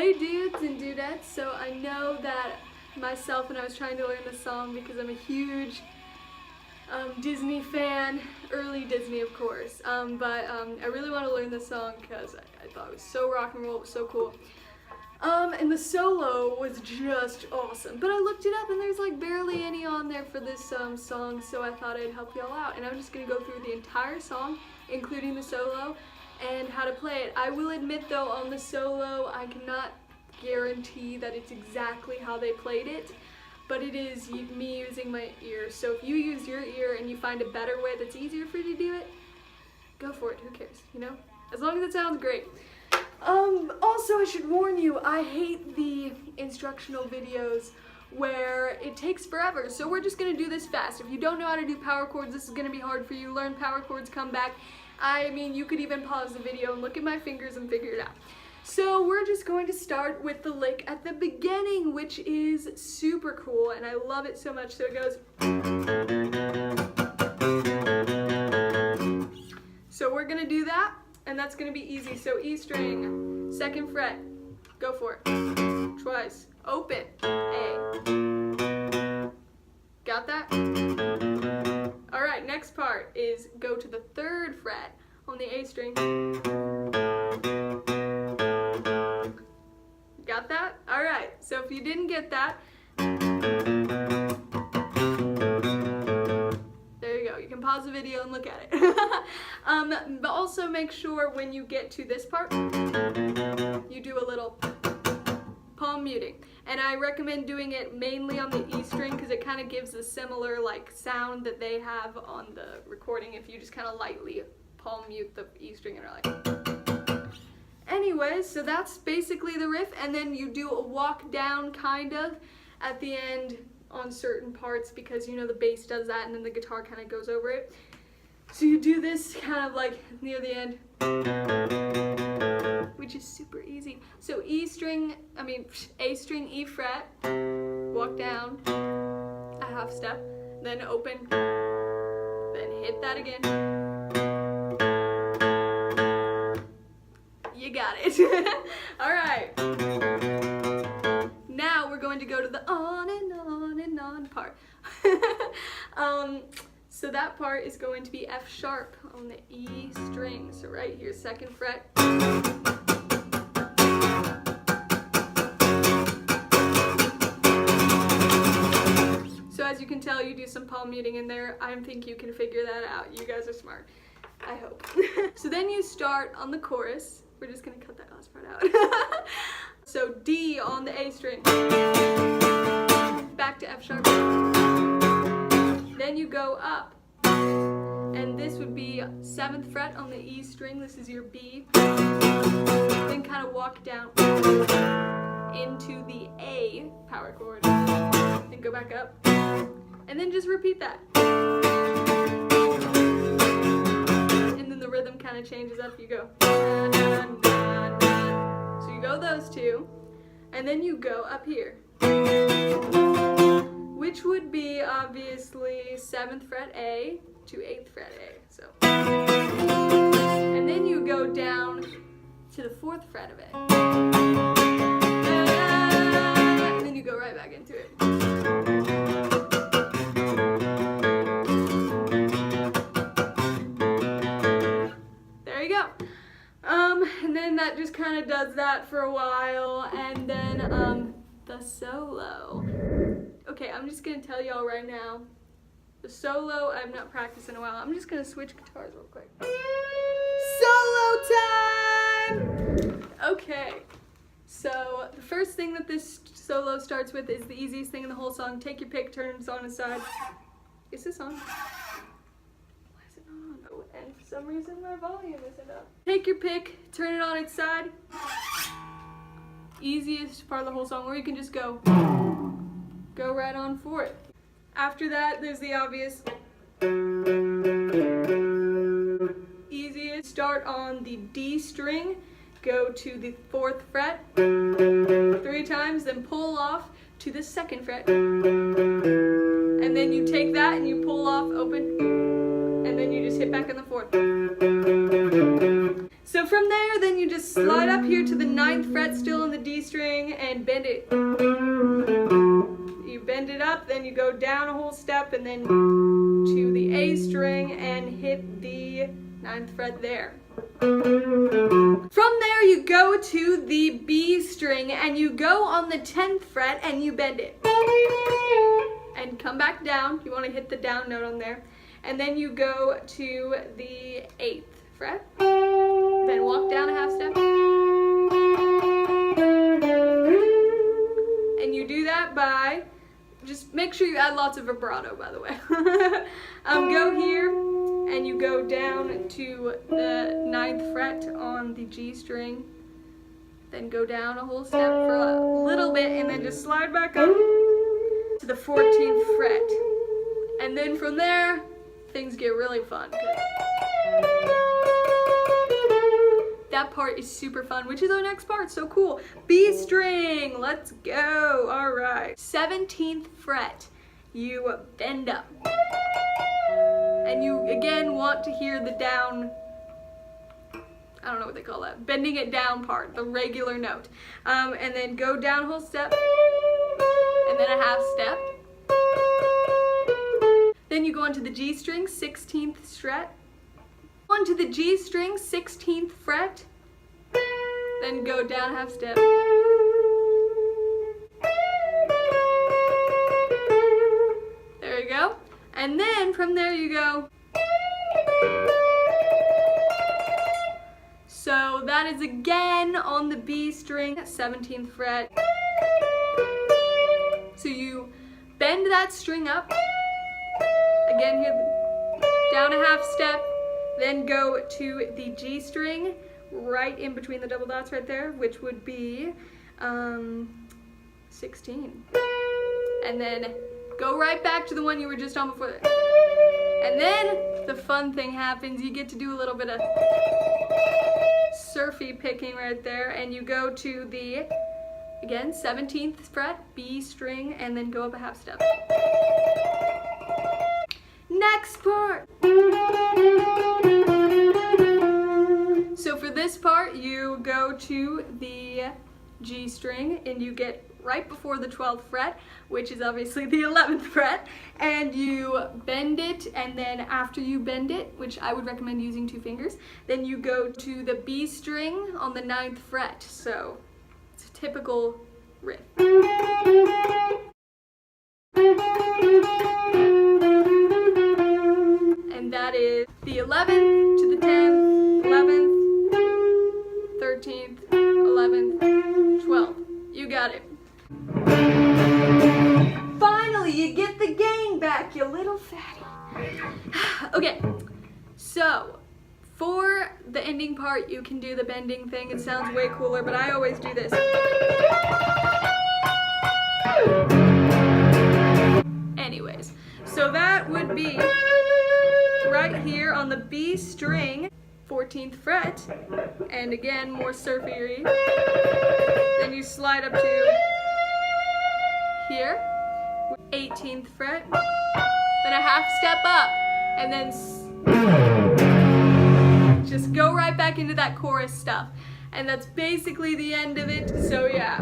play duets and dudettes, so I know that myself when I was trying to learn the song, because I'm a huge Disney fan, early Disney of course, but I really want to learn this song because I thought it was so rock and roll, it was so cool. And the solo was just awesome, but I looked it up and there's like barely any on there for this song, so I thought I'd help y'all out, and I'm just going to go through the entire song, including the solo, and how to play it. I will admit though, on the solo, I cannot guarantee that it's exactly how they played it, but it is me using my ear, so if you use your ear and you find a better way that's easier for you to do it, go for it, who cares, you know? As long as it sounds great. Also, I should warn you, I hate the instructional videos where it takes forever, so we're just gonna do this fast. If you don't know how to do power chords, this is gonna be hard for you. Learn power chords, come back. I mean, you could even pause the video and look at my fingers and figure it out. So we're just going to start with the lick at the beginning, which is super cool, and I love it so much. So it goes. So we're gonna do that, and that's gonna be easy. So E string, 2nd fret, go for it. Twice, open, A. Got that? All right, next part is go to the 3rd fret on the A string. Got that? All right, so if you didn't get that, there you go. You can pause the video and look at it. But also make sure when you get to this part, you do a little palm muting. And I recommend doing it mainly on the E string because it kind of gives a similar like sound that they have on the recording if you just kind of lightly palm mute the E string and are like. Anyways, so that's basically the riff, and then you do a walk down kind of at the end on certain parts because you know the bass does that and then the guitar kind of goes over it. So you do this kind of like near the end, which is super easy. So A string, E fret, walk down a half step, then open, then hit that again. You got it. All right. Now we're going to go to the on and on and on part. So that part is going to be F sharp on the E string. So right here, 2nd fret. So as you can tell, you do some palm muting in there. I think you can figure that out. You guys are smart. I hope. So then you start on the chorus. We're just gonna cut that last part out. So D on the A string. Back to F sharp. Then you go up. And this would be 7th fret on the E string. This is your B. Then kind of walk down into the A power chord. Then go back up. And then just repeat that. The rhythm kind of changes up. You go dun, dun, dun, dun. So you go those two, and then you go up here, which would be obviously 7th fret A to 8th fret A. So, and then you go down to the 4th fret of A, and then you go right back into it. And then that just kind of does that for a while, and then the solo. Okay, I'm just gonna tell y'all right now, the solo I've not practiced in a while. I'm just gonna switch guitars real quick. Solo time! Okay, so the first thing that this solo starts with is the easiest thing in the whole song. Take your pick, turn this on its side. Is this on? And for some reason my volume isn't up. Take your pick, turn it on its side. Easiest part of the whole song, or you can just go right on for it. After that, there's the obvious. Easiest, start on the D string, go to the 4th fret 3 times, then pull off to the 2nd fret. And then you take that and you pull off, open. And then you just hit back on the 4th. So from there, then you just slide up here to the 9th fret still on the D string and bend it. You bend it up, then you go down a whole step and then to the A string and hit the 9th fret there. From there you go to the B string and you go on the 10th fret and you bend it. And come back down. You want to hit the down note on there. And then you go to the 8th fret. Then walk down a half step. And you do that by, just make sure you add lots of vibrato, by the way. Go here and you go down to the 9th fret on the G string. Then go down a whole step for a little bit and then just slide back up to the 14th fret. And then from there, things get really fun. That part is super fun, which is our next part, so cool. B string, let's go. All right. 17th fret, you bend up. And you again want to hear the down, I don't know what they call that, bending it down part, the regular note. And then go down a whole step, and then a half step. Then you go onto the G string, 16th fret. Onto the G string, 16th fret. Then go down a half step. There you go. And then from there you go. So that is again on the B string, 17th fret. So you bend that string up. Again here, down a half step. Then go to the G string, right in between the double dots right there, which would be 16. And then go right back to the one you were just on before that. And then the fun thing happens, you get to do a little bit of surfy picking right there, and you go to the, again, 17th fret, B string, and then go up a half step. Next part. So for this part, you go to the G string and you get right before the 12th fret, which is obviously the 11th fret, and you bend it, and then after you bend it, which I would recommend using 2 fingers, then you go to the B string on the 9th fret. So it's a typical riff. And that is the 11th to the 10th, 11th, 13th, 11th, 12th. You got it. Finally, you get the gain back, you little fatty. Okay, so for the ending part, you can do the bending thing. It sounds way cooler, but I always do this. Anyways, so that would be right here on the B string, 14th fret, and again, more surfy. Then you slide up to here, 18th fret, then a half step up, and then just go right back into that chorus stuff. And that's basically the end of it, so yeah.